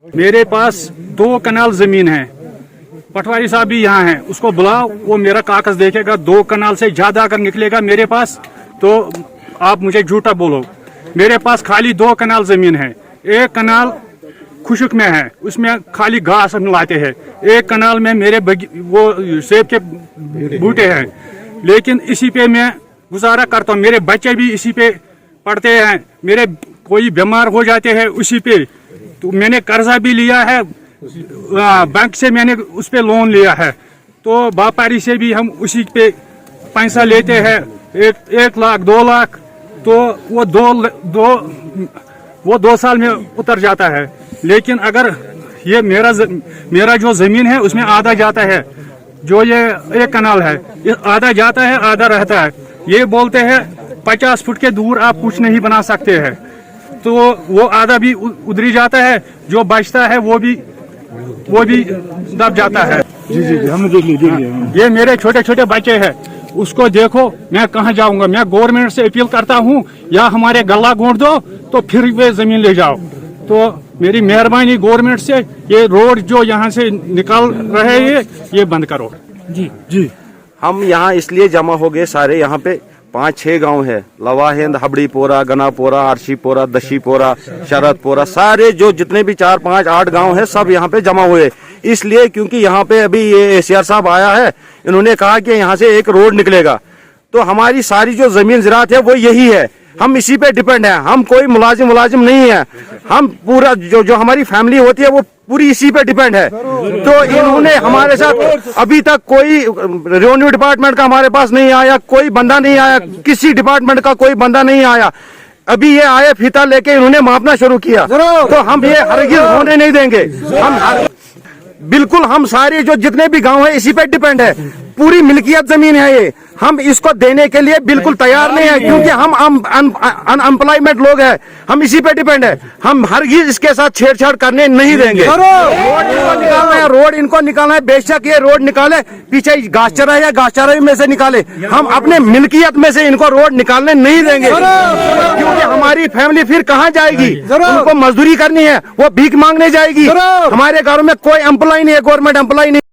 मेरे पास 2 कनाल जमीन है, पटवारी साहब भी यहाँ हैं, उसको बुलाओ, वो मेरा कागज देखेगा। 2 कनाल से ज्यादा अगर निकलेगा मेरे पास तो आप मुझे झूठा बोलो। मेरे पास खाली 2 कनाल जमीन है, 1 कनाल खुशक में है, उसमें खाली घास मिलाते हैं, 1 कनाल में मेरे वो सेब के बूटे हैं, लेकिन इसी पे मैं गुजारा करता हूँ। मेरे बच्चे भी इसी पे पढ़ते हैं, मेरे कोई बीमार हो जाते हैं उसी पे। तो मैंने कर्जा भी लिया है, बैंक से मैंने उस पे लोन लिया है, तो व्यापारी से भी हम उसी पे पैसा लेते हैं, 1 लाख 2 लाख, तो वो 2 साल में उतर जाता है। लेकिन अगर ये मेरा जो जमीन है उसमें आधा जाता है, जो ये 1 कनाल है, ये आधा जाता है आधा रहता है। ये बोलते हैं 50 फुट के दूर आप कुछ नहीं बना सकते हैं, तो वो आधा भी उधरी जाता है, जो बचता है वो भी दब जाता है। जी हमने देख लिया। ये मेरे छोटे छोटे बच्चे हैं, उसको देखो, मैं कहाँ जाऊंगा? मैं गवर्नमेंट से अपील करता हूँ, या हमारे गला घोंट दो तो फिर वे जमीन ले जाओ। तो मेरी मेहरबानी गवर्नमेंट से, ये रोड जो यहाँ से निकाल रहे हैं ये बंद करो। जी हम यहाँ इसलिए जमा हो गए सारे, यहाँ पे 5-6 गांव है, लवाहिंद, हबड़ीपोरा, गनापोरा, अर्शीपोरा, दशीपोरा, शरदपोरा, सारे जो जितने भी 4-5-8 गांव है सब यहाँ पे जमा हुए। इसलिए क्योंकि यहाँ पे अभी ये ACR साहब आया है, इन्होंने कहा कि यहाँ से एक रोड निकलेगा, तो हमारी सारी जो जमीन ज़राअत है वो यही है, हम इसी पे डिपेंड है। हम कोई मुलाजिम नहीं है, हम पूरा जो हमारी फैमिली होती है वो पूरी इसी पे डिपेंड है। तो इन्होंने हमारे साथ अभी तक कोई रेवेन्यू डिपार्टमेंट का हमारे पास नहीं आया, कोई बंदा नहीं आया, किसी डिपार्टमेंट का कोई बंदा नहीं आया। अभी ये आए फीता लेके इन्होंने मापना शुरू किया, तो हम ये हरगिज़ होने नहीं देंगे। बिल्कुल हम सारे जो जितने भी गांव है इसी पे डिपेंड है, पूरी मिल्कियत जमीन है ये, हम इसको देने के लिए बिल्कुल तैयार नहीं है, क्योंकि हम अनएम्प्लॉयमेंट लोग हैं, हम इसी पे डिपेंड है। हम हरगिज़ इसके साथ छेड़छाड़ करने नहीं देंगे। रोड इनको निकालना है, बेशक ये रोड निकाले, पीछे घासचारा है, घासचारा में से निकाले, हम अपने मिल्कियत में से इनको रोड निकालने नहीं देंगे, क्योंकि हमारी फैमिली फिर कहाँ जाएगी? उनको मजदूरी करनी है, वो भीख मांगने जाएगी। हमारे घरों में कोई एम्प्लॉय नहीं है, गवर्नमेंट एम्प्लॉय नहीं।